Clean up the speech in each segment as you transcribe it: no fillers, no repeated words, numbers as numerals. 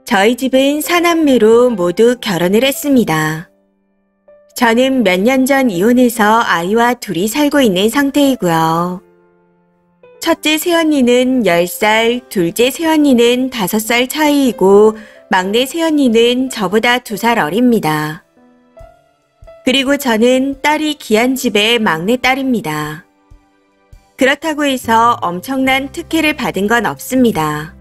저희 집은 사남매로 모두 결혼을 했습니다. 저는 몇 년 전 이혼해서 아이와 둘이 살고 있는 상태이고요. 첫째 새언니는 10살, 둘째 새언니는 5살 차이이고 막내 새언니는 저보다 2살 어립니다. 그리고 저는 딸이 귀한 집의 막내딸입니다. 그렇다고 해서 엄청난 특혜를 받은 건 없습니다.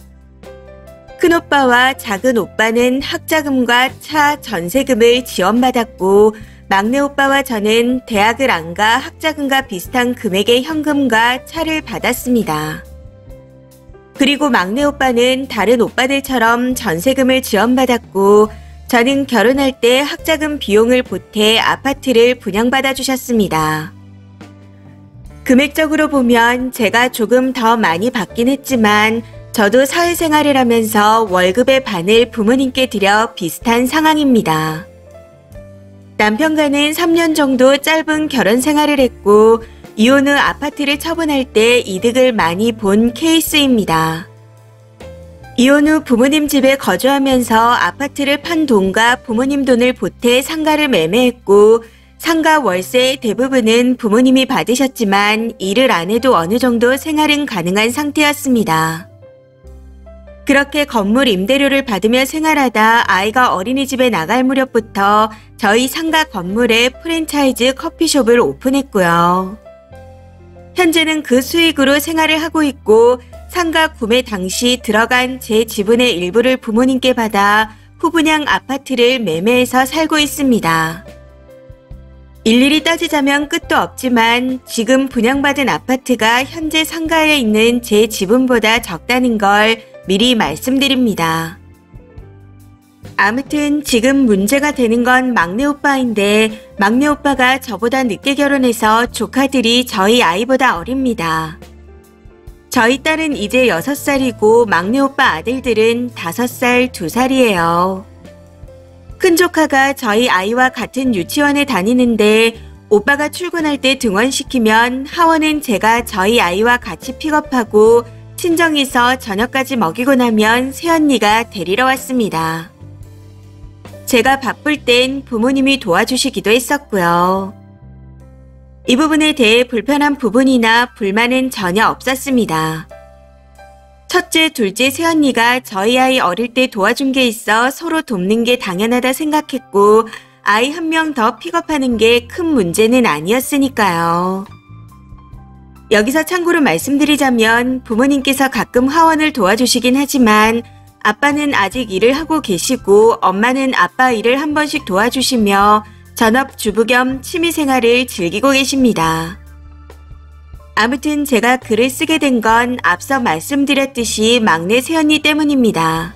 큰오빠와 작은오빠는 학자금과 차 전세금을 지원받았고 막내 오빠와 저는 대학을 안 가 학자금과 비슷한 금액의 현금과 차를 받았습니다. 그리고 막내 오빠는 다른 오빠들처럼 전세금을 지원받았고 저는 결혼할 때 학자금 비용을 보태 아파트를 분양받아 주셨습니다. 금액적으로 보면 제가 조금 더 많이 받긴 했지만 저도 사회생활을 하면서 월급의 반을 부모님께 드려 비슷한 상황입니다. 남편과는 3년 정도 짧은 결혼 생활을 했고 이혼 후 아파트를 처분할 때 이득을 많이 본 케이스입니다. 이혼 후 부모님 집에 거주하면서 아파트를 판 돈과 부모님 돈을 보태 상가를 매매했고 상가 월세의 대부분은 부모님이 받으셨지만 일을 안 해도 어느 정도 생활은 가능한 상태였습니다. 그렇게 건물 임대료를 받으며 생활하다 아이가 어린이집에 나갈 무렵부터 저희 상가 건물에 프랜차이즈 커피숍을 오픈했고요. 현재는 그 수익으로 생활을 하고 있고 상가 구매 당시 들어간 제 지분의 일부를 부모님께 받아 후분양 아파트를 매매해서 살고 있습니다. 일일이 따지자면 끝도 없지만 지금 분양받은 아파트가 현재 상가에 있는 제 지분보다 적다는 걸 미리 말씀드립니다. 아무튼 지금 문제가 되는 건 막내 오빠인데 막내 오빠가 저보다 늦게 결혼해서 조카들이 저희 아이보다 어립니다. 저희 딸은 이제 6살이고 막내 오빠 아들들은 5살, 2살이에요. 큰 조카가 저희 아이와 같은 유치원에 다니는데 오빠가 출근할 때 등원시키면 하원은 제가 저희 아이와 같이 픽업하고 친정에서 저녁까지 먹이고 나면 새언니가 데리러 왔습니다. 제가 바쁠 땐 부모님이 도와주시기도 했었고요. 이 부분에 대해 불편한 부분이나 불만은 전혀 없었습니다. 첫째, 둘째 새언니가 저희 아이 어릴 때 도와준 게 있어 서로 돕는 게 당연하다 생각했고 아이 한 명 더 픽업하는 게 큰 문제는 아니었으니까요. 여기서 참고로 말씀드리자면 부모님께서 가끔 하원을 도와주시긴 하지만 아빠는 아직 일을 하고 계시고 엄마는 아빠 일을 한 번씩 도와주시며 전업주부 겸 취미생활을 즐기고 계십니다. 아무튼 제가 글을 쓰게 된 건 앞서 말씀드렸듯이 막내 새언니 때문입니다.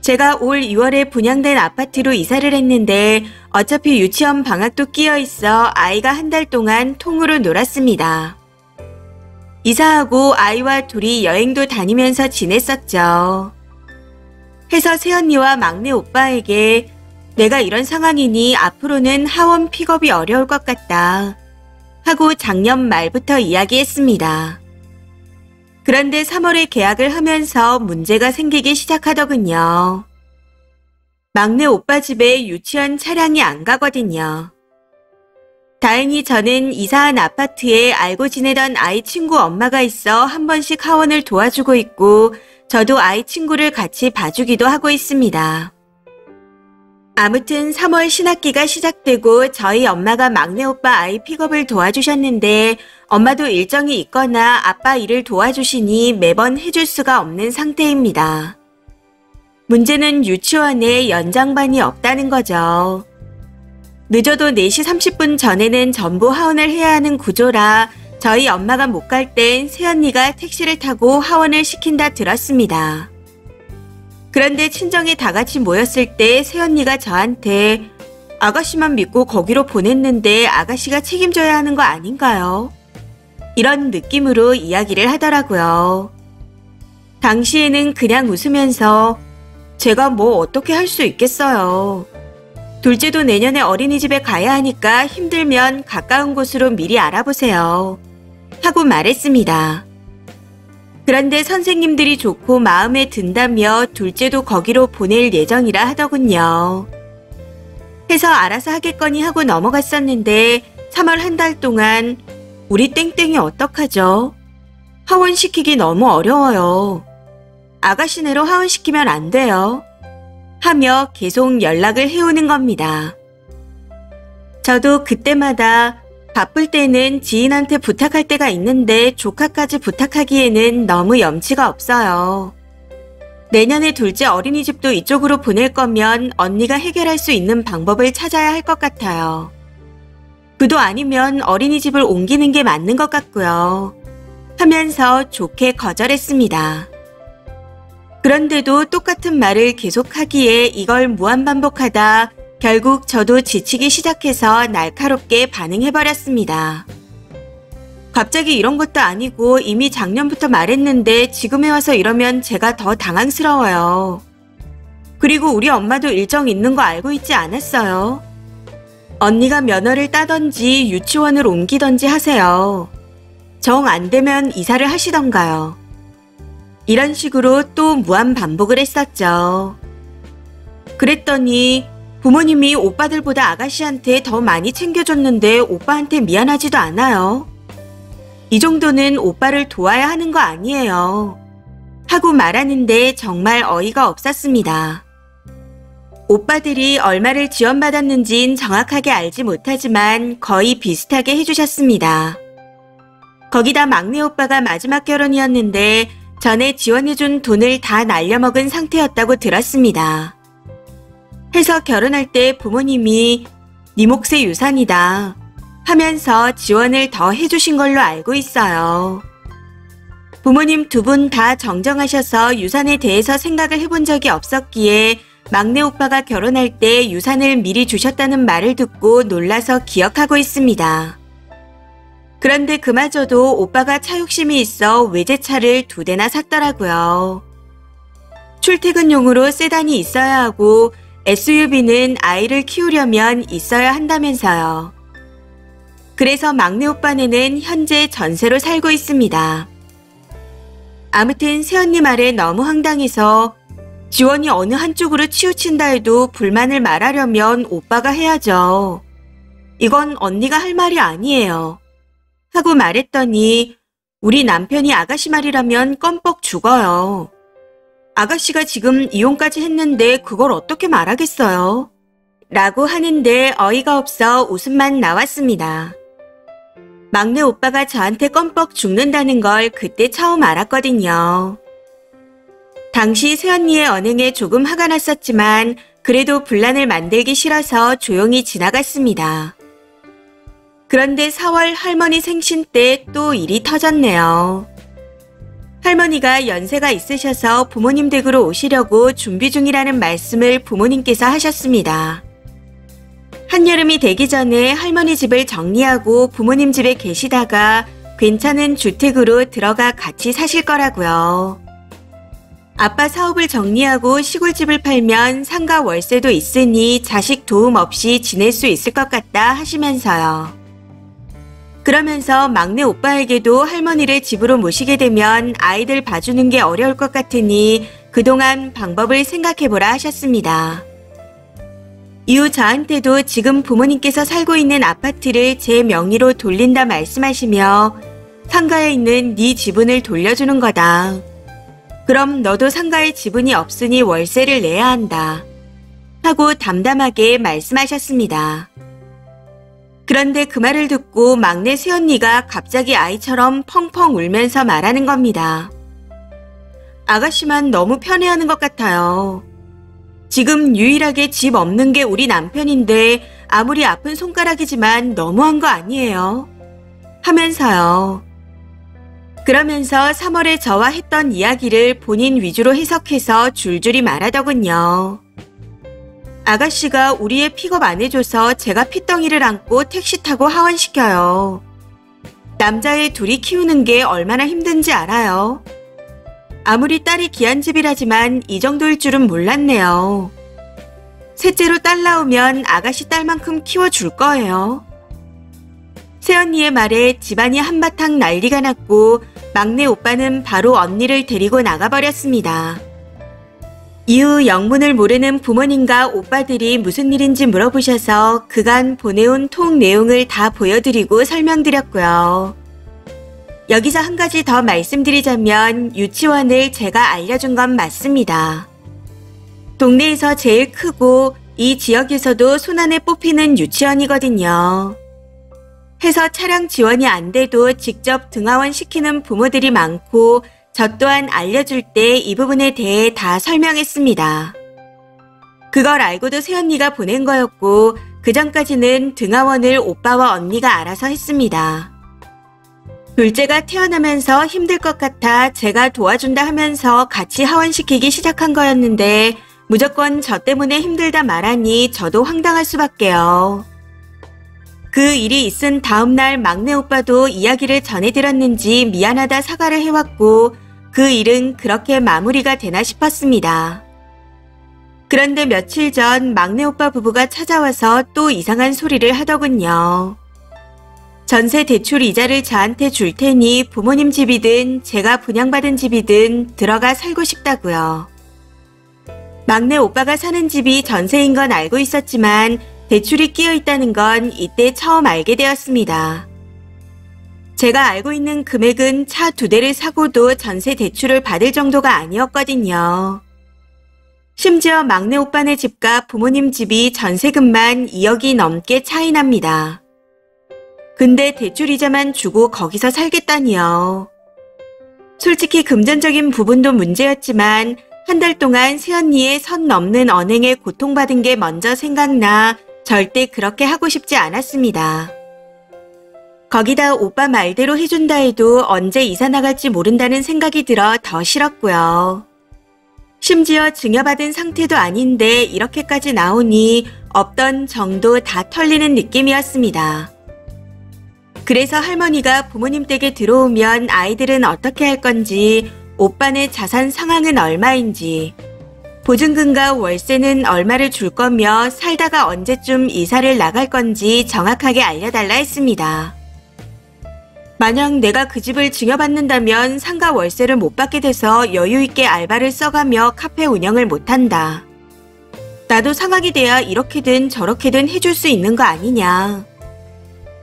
제가 올 2월에 분양된 아파트로 이사를 했는데 어차피 유치원 방학도 끼어 있어 아이가 한 달 동안 통으로 놀았습니다. 이사하고 아이와 둘이 여행도 다니면서 지냈었죠. 해서 새언니와 막내 오빠에게 내가 이런 상황이니 앞으로는 하원 픽업이 어려울 것 같다 하고 작년 말부터 이야기했습니다. 그런데 3월에 계약을 하면서 문제가 생기기 시작하더군요. 막내 오빠 집에 유치원 차량이 안 가거든요. 다행히 저는 이사한 아파트에 알고 지내던 아이 친구 엄마가 있어 한 번씩 하원을 도와주고 있고 저도 아이 친구를 같이 봐주기도 하고 있습니다. 아무튼 3월 신학기가 시작되고 저희 엄마가 막내 오빠 아이 픽업을 도와주셨는데 엄마도 일정이 있거나 아빠 일을 도와주시니 매번 해줄 수가 없는 상태입니다. 문제는 유치원에 연장반이 없다는 거죠. 늦어도 4시 30분 전에는 전부 하원을 해야 하는 구조라 저희 엄마가 못 갈 땐 새언니가 택시를 타고 하원을 시킨다 들었습니다. 그런데 친정에 다 같이 모였을 때 새언니가 저한테 아가씨만 믿고 거기로 보냈는데 아가씨가 책임져야 하는 거 아닌가요? 이런 느낌으로 이야기를 하더라고요. 당시에는 그냥 웃으면서 제가 뭐 어떻게 할 수 있겠어요. 둘째도 내년에 어린이집에 가야 하니까 힘들면 가까운 곳으로 미리 알아보세요. 하고 말했습니다. 그런데 선생님들이 좋고 마음에 든다며 둘째도 거기로 보낼 예정이라 하더군요. 해서 알아서 하겠거니 하고 넘어갔었는데 3월 한 달 동안 우리 땡땡이 어떡하죠? 하원시키기 너무 어려워요. 아가씨네로 하원시키면 안 돼요. 하며 계속 연락을 해오는 겁니다. 저도 그때마다 바쁠 때는 지인한테 부탁할 때가 있는데 조카까지 부탁하기에는 너무 염치가 없어요. 내년에 둘째 어린이집도 이쪽으로 보낼 거면 언니가 해결할 수 있는 방법을 찾아야 할 것 같아요. 그도 아니면 어린이집을 옮기는 게 맞는 것 같고요. 하면서 좋게 거절했습니다. 그런데도 똑같은 말을 계속하기에 이걸 무한반복하다 결국 저도 지치기 시작해서 날카롭게 반응해버렸습니다. 갑자기 이런 것도 아니고 이미 작년부터 말했는데 지금에 와서 이러면 제가 더 당황스러워요. 그리고 우리 엄마도 일정 있는 거 알고 있지 않았어요. 언니가 면허를 따던지 유치원을 옮기던지 하세요. 정 안 되면 이사를 하시던가요. 이런 식으로 또 무한 반복을 했었죠. 그랬더니 부모님이 오빠들보다 아가씨한테 더 많이 챙겨줬는데 오빠한테 미안하지도 않아요. 이 정도는 오빠를 도와야 하는 거 아니에요. 하고 말하는데 정말 어이가 없었습니다. 오빠들이 얼마를 지원받았는진 정확하게 알지 못하지만 거의 비슷하게 해주셨습니다. 거기다 막내 오빠가 마지막 결혼이었는데 전에 지원해준 돈을 다 날려먹은 상태였다고 들었습니다. 해서 결혼할 때 부모님이 네 몫의 유산이다 하면서 지원을 더 해주신 걸로 알고 있어요. 부모님 두 분 다 정정하셔서 유산에 대해서 생각을 해본 적이 없었기에 막내 오빠가 결혼할 때 유산을 미리 주셨다는 말을 듣고 놀라서 기억하고 있습니다. 그런데 그마저도 오빠가 차 욕심이 있어 외제차를 2대나 샀더라고요. 출퇴근용으로 세단이 있어야 하고 SUV는 아이를 키우려면 있어야 한다면서요. 그래서 막내 오빠네는 현재 전세로 살고 있습니다. 아무튼 새언니 말에 너무 황당해서 지원이 어느 한쪽으로 치우친다 해도 불만을 말하려면 오빠가 해야죠. 이건 언니가 할 말이 아니에요. 하고 말했더니 우리 남편이 아가씨 말이라면 껌뻑 죽어요. 아가씨가 지금 이혼까지 했는데 그걸 어떻게 말하겠어요? 라고 하는데 어이가 없어 웃음만 나왔습니다. 막내 오빠가 저한테 껌뻑 죽는다는 걸 그때 처음 알았거든요. 당시 새언니의 언행에 조금 화가 났었지만 그래도 분란을 만들기 싫어서 조용히 지나갔습니다. 그런데 4월 할머니 생신 때 또 일이 터졌네요. 할머니가 연세가 있으셔서 부모님 댁으로 오시려고 준비 중이라는 말씀을 부모님께서 하셨습니다. 한여름이 되기 전에 할머니 집을 정리하고 부모님 집에 계시다가 괜찮은 주택으로 들어가 같이 사실 거라고요. 아빠 사업을 정리하고 시골집을 팔면 상가 월세도 있으니 자식 도움 없이 지낼 수 있을 것 같다 하시면서요. 그러면서 막내 오빠에게도 할머니를 집으로 모시게 되면 아이들 봐주는 게 어려울 것 같으니 그동안 방법을 생각해보라 하셨습니다. 이후 저한테도 지금 부모님께서 살고 있는 아파트를 제 명의로 돌린다 말씀하시며 상가에 있는 네 지분을 돌려주는 거다. 그럼 너도 상가에 지분이 없으니 월세를 내야 한다. 하고 담담하게 말씀하셨습니다. 그런데 그 말을 듣고 막내 새언니가 갑자기 아이처럼 펑펑 울면서 말하는 겁니다. 아가씨만 너무 편애하는 것 같아요. 지금 유일하게 집 없는 게 우리 남편인데 아무리 아픈 손가락이지만 너무한 거 아니에요? 하면서요. 그러면서 3월에 저와 했던 이야기를 본인 위주로 해석해서 줄줄이 말하더군요. 아가씨가 우리 애 픽업 안 해줘서 제가 핏덩이를 안고 택시 타고 하원시켜요. 남자애 둘이 키우는 게 얼마나 힘든지 알아요. 아무리 딸이 귀한 집이라지만 이 정도일 줄은 몰랐네요. 셋째로 딸 나오면 아가씨 딸만큼 키워줄 거예요. 새언니의 말에 집안이 한바탕 난리가 났고 막내 오빠는 바로 언니를 데리고 나가버렸습니다. 이후 영문을 모르는 부모님과 오빠들이 무슨 일인지 물어보셔서 그간 보내온 톡 내용을 다 보여드리고 설명드렸고요. 여기서 한 가지 더 말씀드리자면 유치원을 제가 알려준 건 맞습니다. 동네에서 제일 크고 이 지역에서도 손안에 뽑히는 유치원이거든요. 해서 차량 지원이 안 돼도 직접 등하원 시키는 부모들이 많고 저 또한 알려줄 때 이 부분에 대해 다 설명했습니다. 그걸 알고도 새언니가 보낸 거였고 그 전까지는 등하원을 오빠와 언니가 알아서 했습니다. 둘째가 태어나면서 힘들 것 같아 제가 도와준다 하면서 같이 하원시키기 시작한 거였는데 무조건 저 때문에 힘들다 말하니 저도 황당할 수밖에요. 그 일이 있은 다음날 막내 오빠도 이야기를 전해드렸는지 미안하다 사과를 해왔고 그 일은 그렇게 마무리가 되나 싶었습니다. 그런데 며칠 전 막내 오빠 부부가 찾아와서 또 이상한 소리를 하더군요. 전세 대출 이자를 저한테 줄 테니 부모님 집이든 제가 분양받은 집이든 들어가 살고 싶다고요. 막내 오빠가 사는 집이 전세인 건 알고 있었지만 대출이 끼어 있다는 건 이때 처음 알게 되었습니다. 제가 알고 있는 금액은 차 2대를 사고도 전세 대출을 받을 정도가 아니었거든요. 심지어 막내 오빠네 집과 부모님 집이 전세금만 2억이 넘게 차이 납니다. 근데 대출이자만 주고 거기서 살겠다니요. 솔직히 금전적인 부분도 문제였지만 한 달 동안 새언니의 선 넘는 언행에 고통받은 게 먼저 생각나 절대 그렇게 하고 싶지 않았습니다. 거기다 오빠 말대로 해준다 해도 언제 이사 나갈지 모른다는 생각이 들어 더 싫었고요. 심지어 증여받은 상태도 아닌데 이렇게까지 나오니 없던 정도 다 털리는 느낌이었습니다. 그래서 할머니가 부모님 댁에 들어오면 아이들은 어떻게 할 건지, 오빠네 자산 상황은 얼마인지, 보증금과 월세는 얼마를 줄 거며 살다가 언제쯤 이사를 나갈 건지 정확하게 알려달라 했습니다. 만약 내가 그 집을 증여받는다면 상가 월세를 못 받게 돼서 여유있게 알바를 써가며 카페 운영을 못한다. 나도 상황이 돼야 이렇게든 저렇게든 해줄 수 있는 거 아니냐.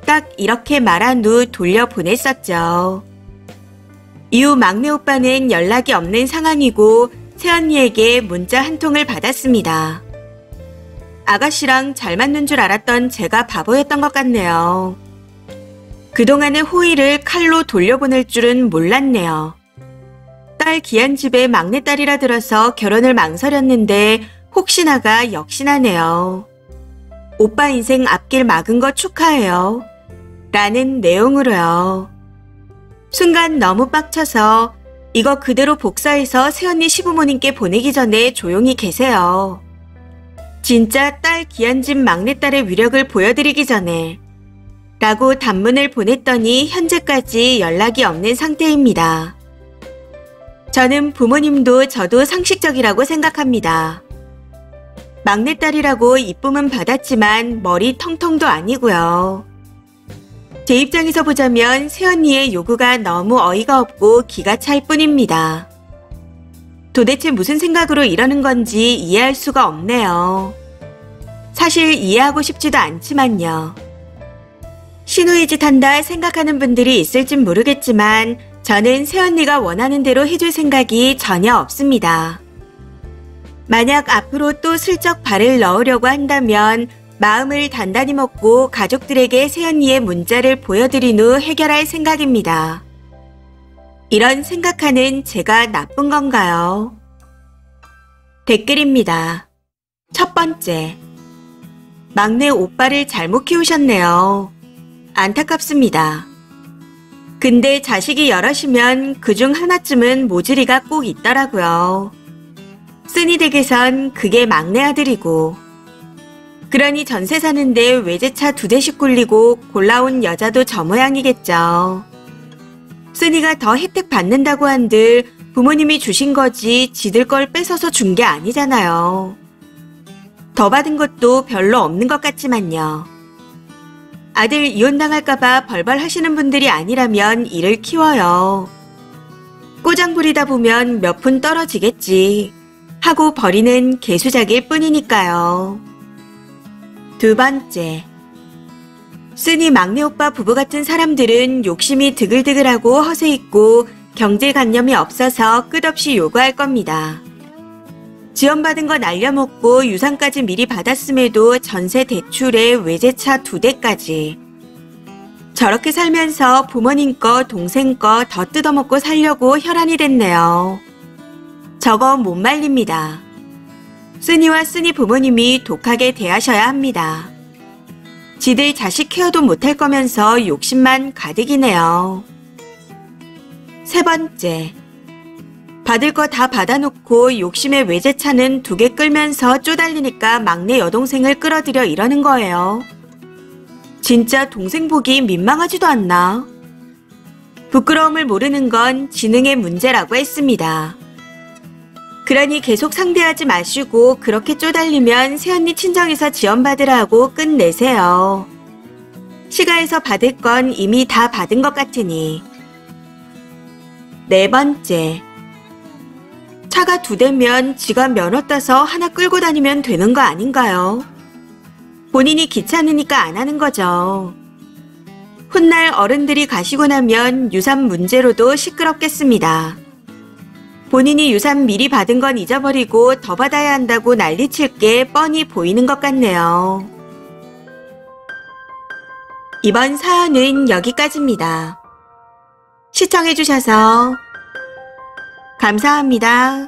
딱 이렇게 말한 후 돌려보냈었죠. 이후 막내 오빠는 연락이 없는 상황이고 새언니에게 문자 한 통을 받았습니다. 아가씨랑 잘 맞는 줄 알았던 제가 바보였던 것 같네요. 그동안의 호의를 칼로 돌려보낼 줄은 몰랐네요. 딸 귀한 집에 막내딸이라 들어서 결혼을 망설였는데 혹시나가 역시나네요. 오빠 인생 앞길 막은 거 축하해요. 라는 내용으로요. 순간 너무 빡쳐서 이거 그대로 복사해서 새언니 시부모님께 보내기 전에 조용히 계세요. 진짜 딸 귀한 집 막내딸의 위력을 보여드리기 전에 라고 단문을 보냈더니 현재까지 연락이 없는 상태입니다. 저는 부모님도 저도 상식적이라고 생각합니다. 막내딸이라고 이쁨은 받았지만 머리 텅텅도 아니고요. 제 입장에서 보자면 새언니의 요구가 너무 어이가 없고 기가 찰 뿐입니다. 도대체 무슨 생각으로 이러는 건지 이해할 수가 없네요. 사실 이해하고 싶지도 않지만요. 신우의 짓 한다 생각하는 분들이 있을진 모르겠지만 저는 새언니가 원하는 대로 해줄 생각이 전혀 없습니다. 만약 앞으로 또 슬쩍 발을 넣으려고 한다면 마음을 단단히 먹고 가족들에게 새언니의 문자를 보여드린 후 해결할 생각입니다. 이런 생각하는 제가 나쁜 건가요? 댓글입니다. 첫 번째, 막내 오빠를 잘못 키우셨네요. 안타깝습니다. 근데 자식이 여럿이면 그중 하나쯤은 모질이가 꼭 있더라고요. 쓴이 댁에선 그게 막내 아들이고, 그러니 전세 사는데 외제차 2대씩 굴리고 골라온 여자도 저 모양이겠죠. 쓴이가 더 혜택 받는다고 한들 부모님이 주신 거지 지들 걸 뺏어서 준 게 아니잖아요. 더 받은 것도 별로 없는 것 같지만요. 아들 이혼당할까봐 벌벌 하시는 분들이 아니라면 이를 키워요. 꼬장 부리다 보면 몇 푼 떨어지겠지 하고 버리는 개수작일 뿐이니까요. 두 번째, 쓰니 막내 오빠 부부 같은 사람들은 욕심이 드글드글하고 허세 있고 경제관념이 없어서 끝없이 요구할 겁니다. 지원받은 거 날려먹고 유산까지 미리 받았음에도 전세 대출에 외제차 2대까지. 저렇게 살면서 부모님 거, 동생 거 더 뜯어먹고 살려고 혈안이 됐네요. 저거 못 말립니다. 쓰니와 쓰니 부모님이 독하게 대하셔야 합니다. 지들 자식 케어도 못할 거면서 욕심만 가득이네요. 세 번째, 받을 거 다 받아놓고 욕심에 외제차는 2개 끌면서 쪼달리니까 막내 여동생을 끌어들여 이러는 거예요. 진짜 동생 보기 민망하지도 않나? 부끄러움을 모르는 건 지능의 문제라고 했습니다. 그러니 계속 상대하지 마시고 그렇게 쪼달리면 새언니 친정에서 지원받으라고 끝내세요. 시가에서 받을 건 이미 다 받은 것 같으니. 네 번째, 차가 2대면 지가 면허 따서 하나 끌고 다니면 되는 거 아닌가요? 본인이 귀찮으니까 안 하는 거죠. 훗날 어른들이 가시고 나면 유산 문제로도 시끄럽겠습니다. 본인이 유산 미리 받은 건 잊어버리고 더 받아야 한다고 난리칠 게 뻔히 보이는 것 같네요. 이번 사연은 여기까지입니다. 시청해주셔서 감사합니다.